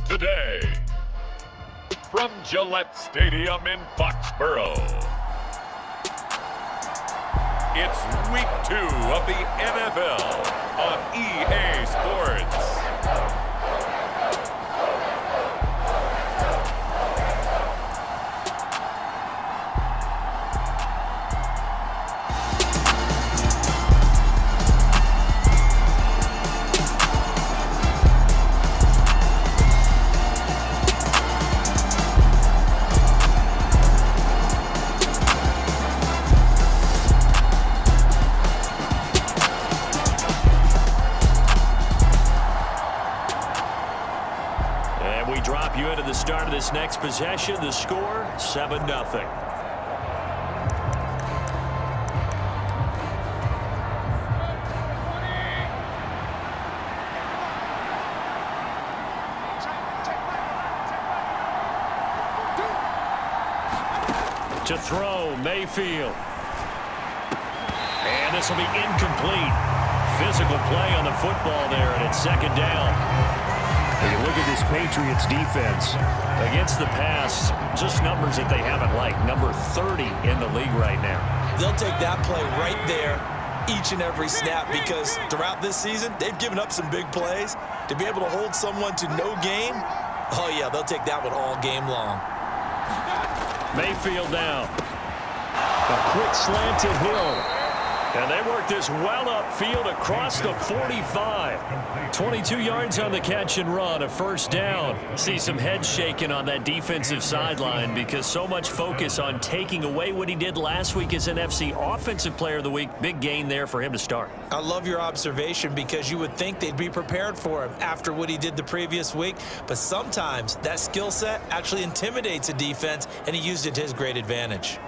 Today, from Gillette Stadium in Foxborough, it's Week 2 of the NFL on EA Sports. Drop you into the start of this next possession. The score, 7-0. To throw, Mayfield. And this will be incomplete. Physical play on the football there, and it's second down. When you look at this Patriots defense, against the pass, just numbers that they haven't liked. Number 30 in the league right now. They'll take that play right there each and every snap because throughout this season, they've given up some big plays. To be able to hold someone to no gain, oh yeah, they'll take that one all game long. Mayfield down. A quick slanted hill. And they work this well upfield across the 45. 22 yards on the catch and run, a first down. See some heads shaking on that defensive sideline because so much focus on taking away what he did last week as NFC Offensive Player of the Week. Big gain there for him to start. I love your observation because you would think they'd be prepared for him after what he did the previous week. But sometimes that skill set actually intimidates a defense, and he used it to his great advantage.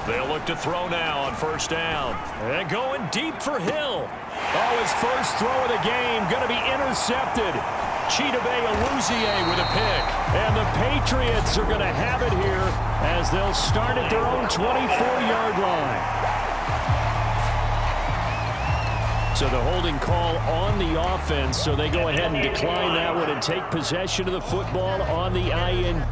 They'll look to throw now on first down. And going deep for Hill. Oh, his first throw of the game going to be intercepted. Chidobe Awuzie with a pick. And the Patriots are going to have it here as they'll start at their own 24-yard line. So the holding call on the offense, so they go ahead and decline that one and take possession of the football on the IN.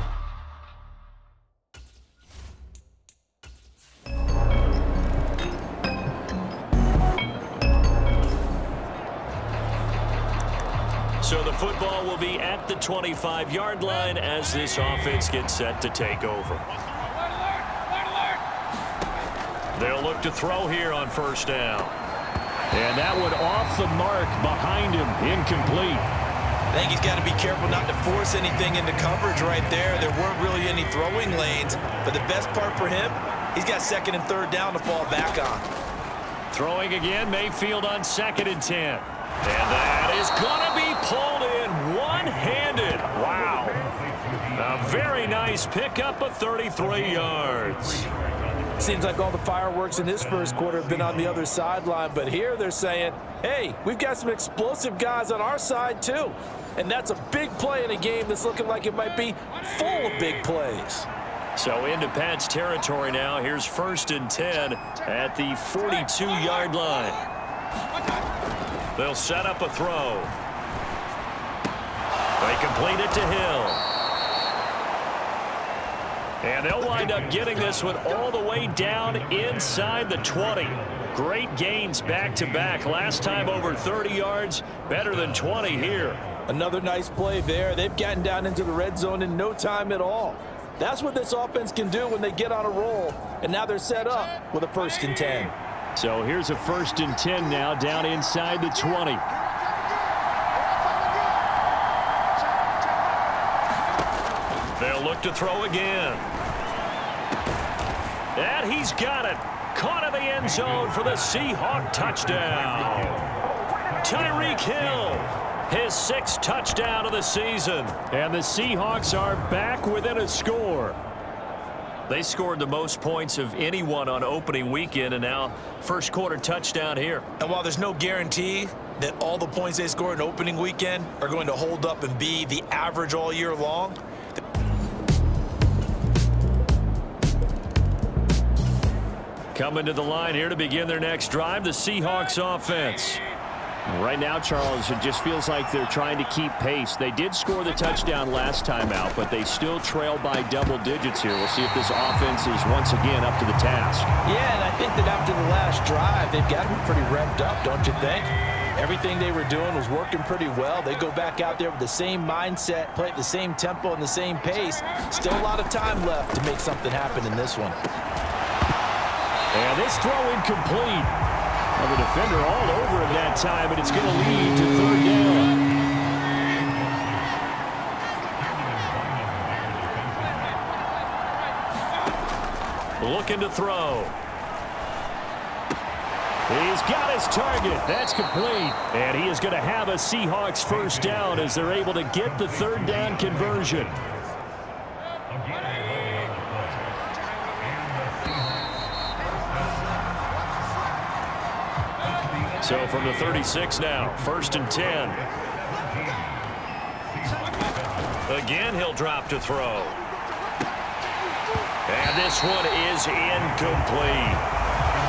football will be at the 25-yard line as this offense gets set to take over. They'll look to throw here on first down. And that one off the mark behind him, incomplete. I think he's got to be careful not to force anything into coverage right there. There weren't really any throwing lanes, but the best part for him, he's got second and third down to fall back on. Throwing again, Mayfield on 2nd and 10. And that is going to be pulled in one-handed. Wow. A very nice pickup of 33 yards. Seems like all the fireworks in his first quarter have been on the other sideline, but here they're saying, hey, we've got some explosive guys on our side too. And that's a big play in a game that's looking like it might be full of big plays. So into Pat's territory now. Here's 1st and 10 at the 42-yard line. They'll set up a throw. They complete it to Hill. And they'll wind up getting this one all the way down inside the 20. Great gains back-to-back. Last time over 30 yards, better than 20 here. Another nice play there. They've gotten down into the red zone in no time at all. That's what this offense can do when they get on a roll. And now they're set up with a 1st and 10. So here's a 1st and 10 now down inside the 20. They'll look to throw again. And he's got it. Caught in the end zone for the Seahawk touchdown. Tyreek Hill, his 6th touchdown of the season. And the Seahawks are back within a score. They scored the most points of anyone on opening weekend, and now first quarter touchdown here. And while there's no guarantee that all the points they scored in opening weekend are going to hold up and be the average all year long, coming to the line here to begin their next drive, the Seahawks offense. Right now, Charles, it just feels like they're trying to keep pace. They did score the touchdown last time out, but they still trail by double digits here. We'll see if this offense is once again up to the task. Yeah, and I think that after the last drive, they've got to be pretty revved up, don't you think? Everything they were doing was working pretty well. They go back out there with the same mindset, play at the same tempo and the same pace. Still a lot of time left to make something happen in this one. And this throw incomplete. Well, the defender all over him that time, and it's going to lead to 3rd down. Looking to throw. He's got his target. That's complete. And he is going to have a Seahawks 1st down as they're able to get the 3rd down conversion. So from the 36 now, 1st and 10. Again, he'll drop to throw. And this one is incomplete.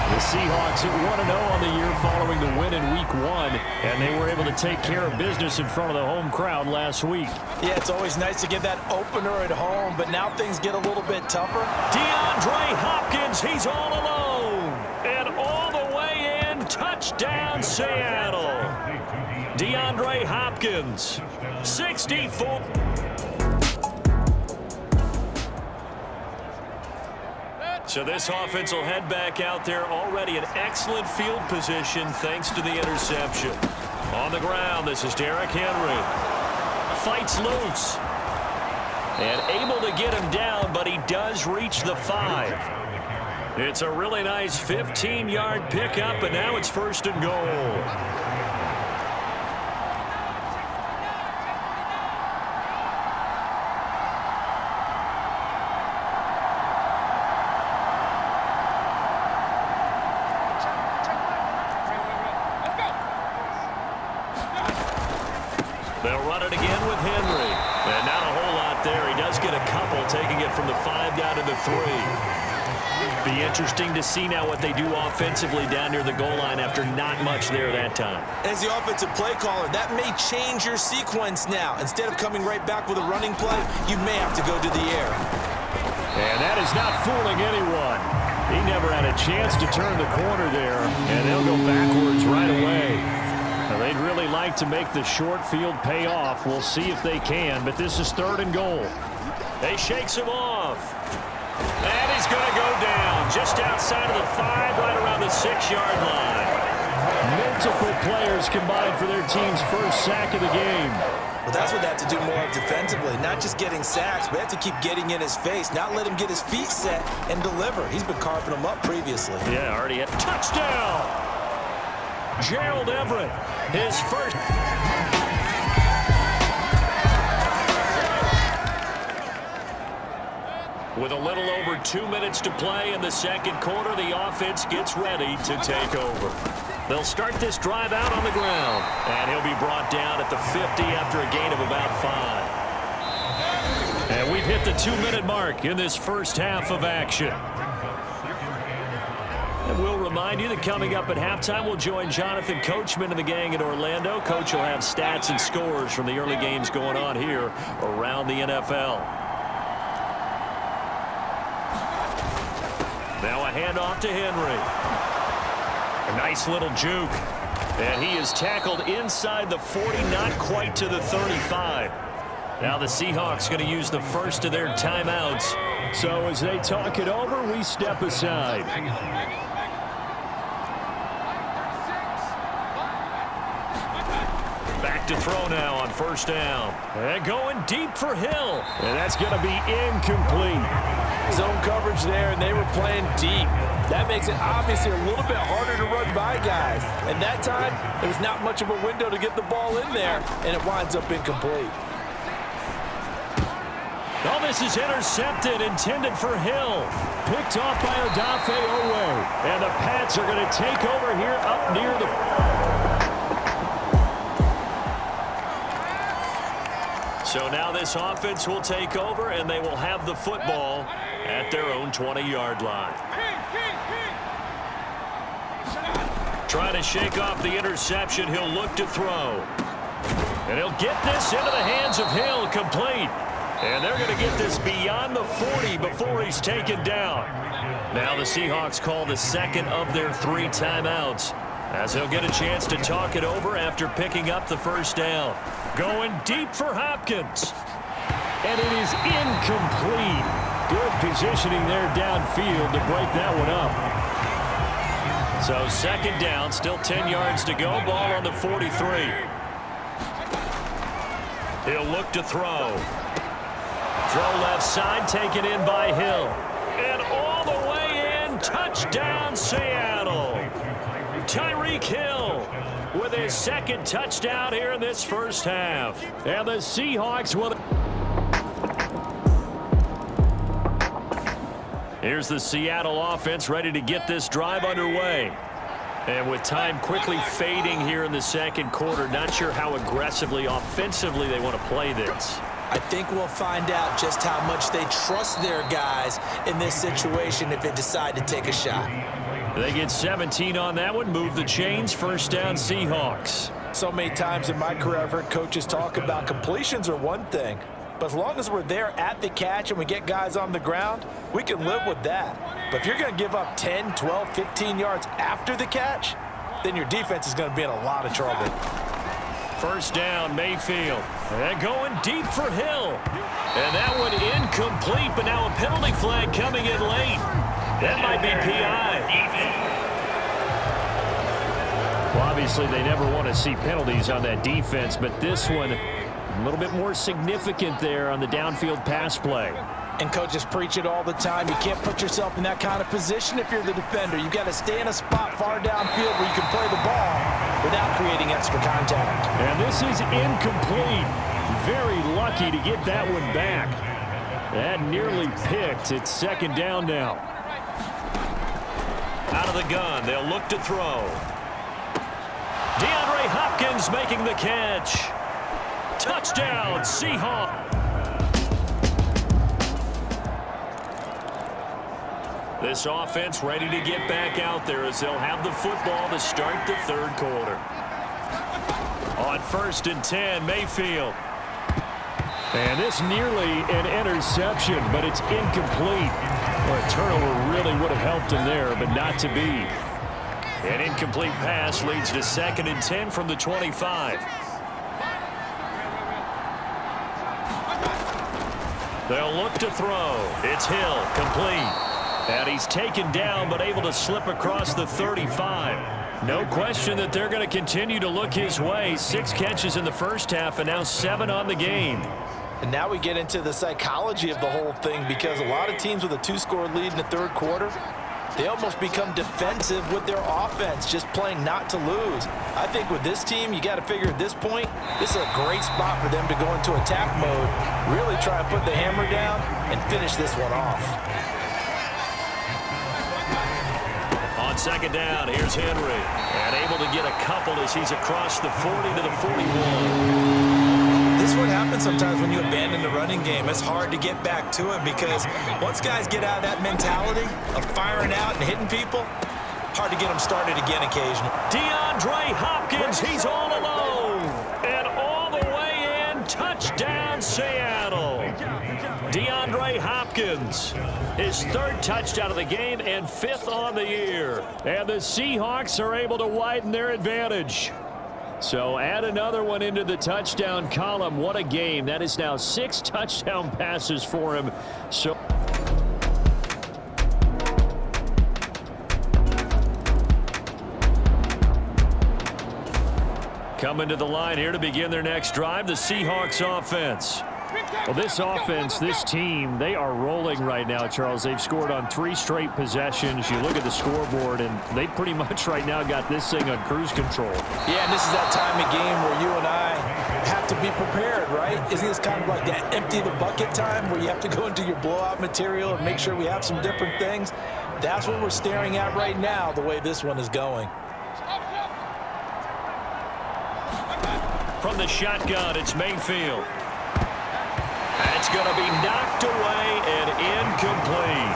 The Seahawks at 1-0 on the year following the win in Week 1, and they were able to take care of business in front of the home crowd last week. Yeah, it's always nice to get that opener at home, but now things get a little bit tougher. DeAndre Hopkins, he's all alone. And all the way in, touchdown Seattle. DeAndre Hopkins, 64. So this offense will head back out there, already in excellent field position thanks to the interception. On the ground, this is Derrick Henry. Fights loose. And able to get him down, but he does reach the 5. It's a really nice 15-yard pickup, and now it's 1st and goal. They'll run it again with Henry. And not a whole lot there. He does get a couple, taking it from the 5 down to the 3. Be interesting to see now what they do offensively down near the goal line after not much there that time. As the offensive play caller, that may change your sequence now. Instead of coming right back with a running play, you may have to go to the air. And that is not fooling anyone. He never had a chance to turn the corner there, and they'll go backwards right away. Now, they'd really like to make the short field pay off. We'll see if they can, but this is 3rd and goal. They shakes him off. And he's going to go down just outside of the 5, right around the 6-yard line. Multiple players combined for their team's first sack of the game. Well, that's what they have to do more of defensively. Not just getting sacks, but they have to keep getting in his face, not let him get his feet set and deliver. He's been carving them up previously. Yeah, already had touchdown. Gerald Everett, his first. With a little over 2 minutes to play in the second quarter, the offense gets ready to take over. They'll start this drive out on the ground, and he'll be brought down at the 50 after a gain of about 5. And we've hit the 2-minute mark in this first half of action. And we'll remind you that coming up at halftime, we'll join Jonathan Coachman and the gang in Orlando. Coach will have stats and scores from the early games going on here around the NFL. Now a handoff to Henry. A nice little juke. And he is tackled inside the 40, not quite to the 35. Now the Seahawks going to use the first of their timeouts. So as they talk it over, we step aside. Back to throw now on first down. And going deep for Hill. And that's going to be incomplete. Zone coverage there, and they were playing deep. That makes it obviously a little bit harder to run by guys. And that time, there was not much of a window to get the ball in there, and it winds up incomplete. Oh, this is intercepted, intended for Hill. Picked off by Odafe Owe. And the Pats are going to take over here up near the... So now this offense will take over, and they will have the football at their own 20-yard line. Trying to shake off the interception. He'll look to throw. And he'll get this into the hands of Hill, complete. And they're going to get this beyond the 40 before he's taken down. Now the Seahawks call the second of their 3 timeouts, as he'll get a chance to talk it over after picking up the first down. Going deep for Hopkins. And it is incomplete. Good positioning there downfield to break that one up. So second down, still 10 yards to go. Ball on the 43. He'll look to throw. Throw left side, taken in by Hill. And all the way in, touchdown Seattle. Tyreek Hill with his second touchdown here in this first half. And the Seahawks will... Here's the Seattle offense ready to get this drive underway. And with time quickly fading here in the second quarter, not sure how aggressively, offensively they want to play this. I think we'll find out just how much they trust their guys in this situation if they decide to take a shot. They get 17 on that one, move the chains, first down Seahawks. So many times in my career I've heard coaches talk about completions are one thing, but as long as we're there at the catch and we get guys on the ground, we can live with that. But if you're going to give up 10, 12, 15 yards after the catch, then your defense is going to be in a lot of trouble. First down, Mayfield. And going deep for Hill. And that one incomplete, but now a penalty flag coming in late. That might be PI. Well, obviously they never want to see penalties on that defense, but this one a little bit more significant there on the downfield pass play. And coaches preach it all the time. You can't put yourself in that kind of position if you're the defender. You've got to stay in a spot far downfield where you can play the ball without creating extra contact. And this is incomplete. Very lucky to get that one back. That nearly picked. It's second down now. Out of the gun, they'll look to throw. DeAndre Hopkins making the catch. Touchdown, Seahawks. This offense ready to get back out there as they'll have the football to start the third quarter. On 1st and 10, Mayfield. And this nearly an interception, but it's incomplete. Well, a turnover really would have helped him there, but not to be. An incomplete pass leads to 2nd and 10 from the 25. They'll look to throw. It's Hill, complete. And he's taken down but able to slip across the 35. No question that they're going to continue to look his way. 6 catches in the first half and now 7 on the game. And now we get into the psychology of the whole thing, because a lot of teams with a 2-score lead in the third quarter, they almost become defensive with their offense, just playing not to lose. I think with this team, you got to figure at this point, this is a great spot for them to go into attack mode, really try and put the hammer down and finish this one off. On 2nd down, here's Henry. And able to get a couple as he's across the 40 to the 41. This is what happens sometimes when you abandon the running game. It's hard to get back to it because once guys get out of that mentality of firing out and hitting people, hard to get them started again occasionally. DeAndre Hopkins, he's all alone. And all the way in, touchdown Seattle. DeAndre Hopkins, his 3rd touchdown of the game and 5th on the year. And the Seahawks are able to widen their advantage. So add another one into the touchdown column. What a game. That is now 6 touchdown passes for him. So coming to the line here to begin their next drive, the Seahawks offense. Well, this offense, this team, they are rolling right now, Charles. They've scored on 3 straight possessions. You look at the scoreboard, and they pretty much right now got this thing on cruise control. Yeah, and this is that time of game where you and I have to be prepared, right? Isn't this kind of like that empty the bucket time where you have to go into your blowout material and make sure we have some different things? That's what we're staring at right now, the way this one is going. From the shotgun, it's Mayfield. It's going to be knocked away and incomplete.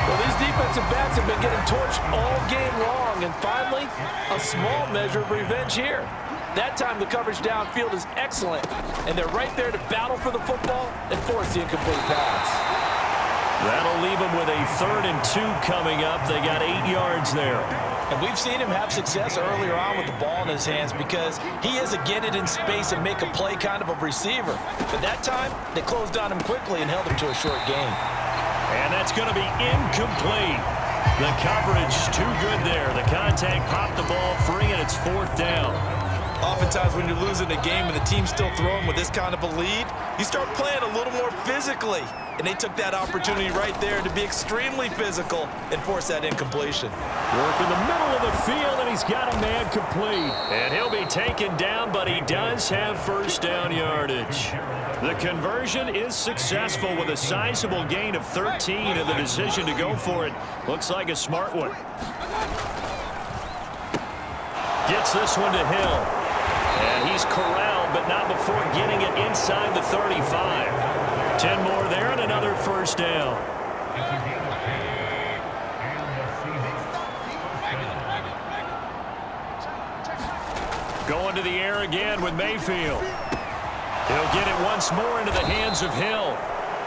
Well, these defensive backs have been getting torched all game long, and finally, a small measure of revenge here. That time the coverage downfield is excellent, and they're right there to battle for the football and force the incomplete pass. That'll leave them with a 3rd and 2 coming up. They got 8 yards there. And we've seen him have success earlier on with the ball in his hands because he is a get it in space and make a play kind of a receiver. But that time, they closed on him quickly and held him to a short gain. And that's going to be incomplete. The coverage too good there. The contact popped the ball free, and it's 4th down. Oftentimes when you're losing a game and the team's still throwing with this kind of a lead, you start playing a little more physically. And they took that opportunity right there to be extremely physical and force that incompletion. Work in the middle of the field, and he's got a man complete. And he'll be taken down, but he does have 1st down yardage. The conversion is successful with a sizable gain of 13, and the decision to go for it looks like a smart one. Gets this one to Hill. And he's corralled, but not before getting it inside the 35. 10 more there and another 1st down. Going to the air again with Mayfield. He'll get it once more into the hands of Hill.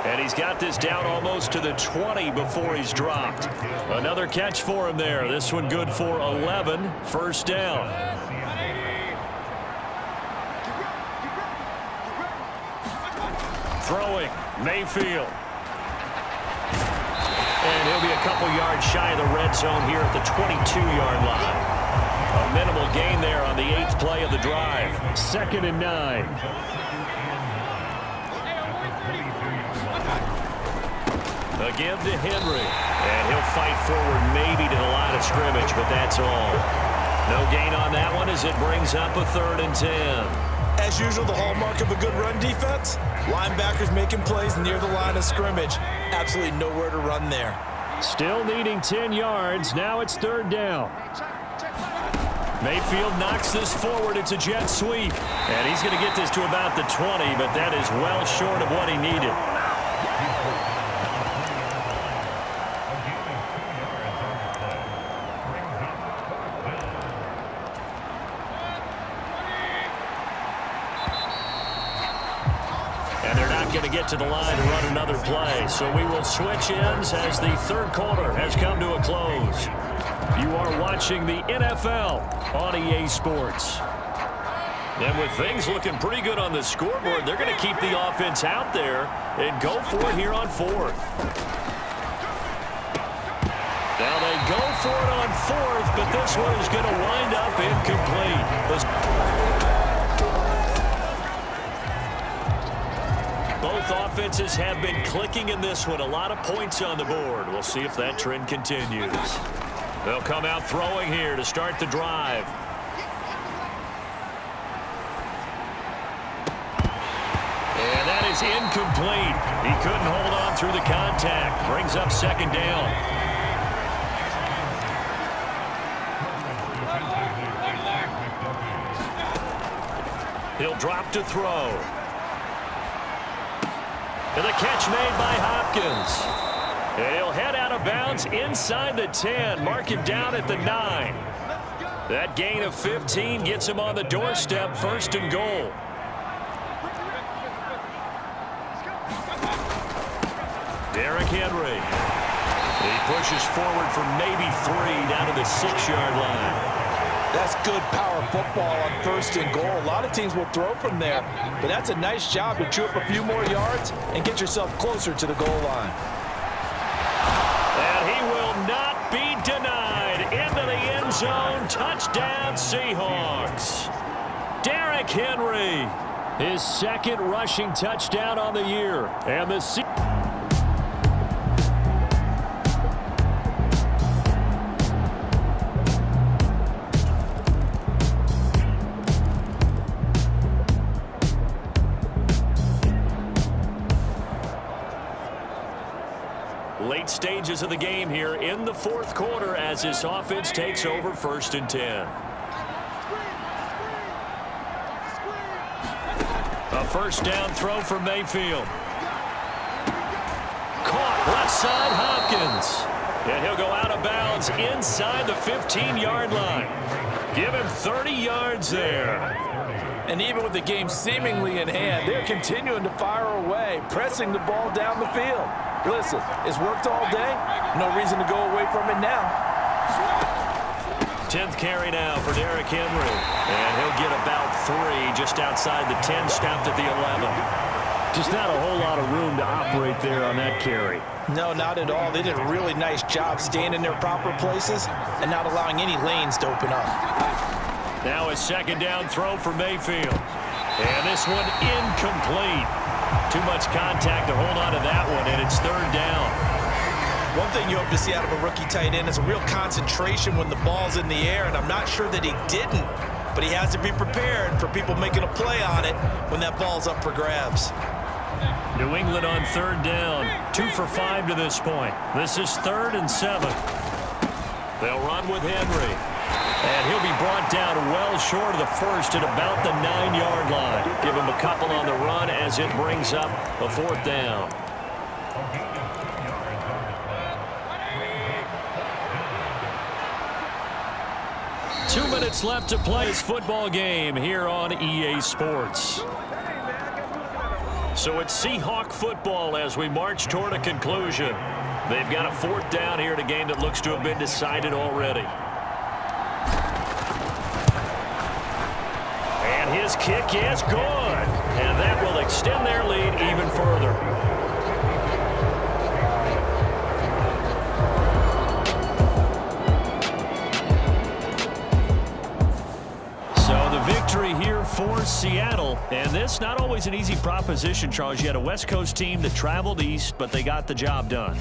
And he's got this down almost to the 20 before he's dropped. Another catch for him there. This one good for 11. 1st down. Throwing, Mayfield. And he'll be a couple yards shy of the red zone here at the 22-yard line. A minimal gain there on the 8th play of the drive. 2nd and 9. Again to Henry. And he'll fight forward maybe to the line of scrimmage, but that's all. No gain on that one as it brings up a 3rd and 10. As usual, the hallmark of a good run defense, linebackers making plays near the line of scrimmage. Absolutely nowhere to run there. Still needing 10 yards. Now it's 3rd down. Mayfield knocks this forward. It's a jet sweep. And he's going to get this to about the 20, but that is well short of what he needed. Going to get to the line to run another play. So we will switch ends as the 3rd quarter has come to a close. You are watching the NFL on EA Sports. And with things looking pretty good on the scoreboard, they're going to keep the offense out there and go for it here on fourth. Now they go for it on fourth, but this one is going to wind up incomplete. Both offenses have been clicking in this one. A lot of points on the board. We'll see if that trend continues. They'll come out throwing here to start the drive. And that is incomplete. He couldn't hold on through the contact. Brings up second down. He'll drop to throw. And the catch made by Hopkins. And he'll head out of bounds inside the 10. Mark him down at the 9. That gain of 15 gets him on the doorstep, first and goal. Derrick Henry. He pushes forward for maybe 3 down to the 6-yard line. That's good power football on first and goal. A lot of teams will throw from there, but that's a nice job to chew up a few more yards and get yourself closer to the goal line. And he will not be denied. Into the end zone. Touchdown, Seahawks. Derrick Henry, his second rushing touchdown on the year. And the late stages of the game here in the fourth quarter as this offense takes over first and 10. A first down throw for Mayfield. Caught left side Hopkins. And he'll go out of bounds inside the 15-yard line. Give him 30 yards there. And even with the game seemingly in hand, they're continuing to fire away, pressing the ball down the field. Listen, it's worked all day. No reason to go away from it now. 10th carry now for Derrick Henry. And he'll get about 3 just outside the 10, stopped at the 11. Just not a whole lot of room to operate there on that carry. No, not at all. They did a really nice job staying in their proper places and not allowing any lanes to open up. Now a second down throw for Mayfield. And this one incomplete. Too much contact to hold on to that one, and it's third down. One thing you hope to see out of a rookie tight end is a real concentration when the ball's in the air, and I'm not sure that he didn't, but he has to be prepared for people making a play on it when that ball's up for grabs. New England on third down. 2 for 5 to this point. This is 3rd and 7. They'll run with Henry. And he'll be brought down well short of the first at about the 9-yard line. Give him a couple on the run as it brings up a fourth down. Two minutes left to play this football game here on EA Sports. So it's Seahawk football as we march toward a conclusion. They've got a fourth down here in a game that looks to have been decided already. And his kick is good. And that will extend their lead even further. So the victory here for Seattle. And this not always an easy proposition, Charles. You had a West Coast team that traveled east, but they got the job done.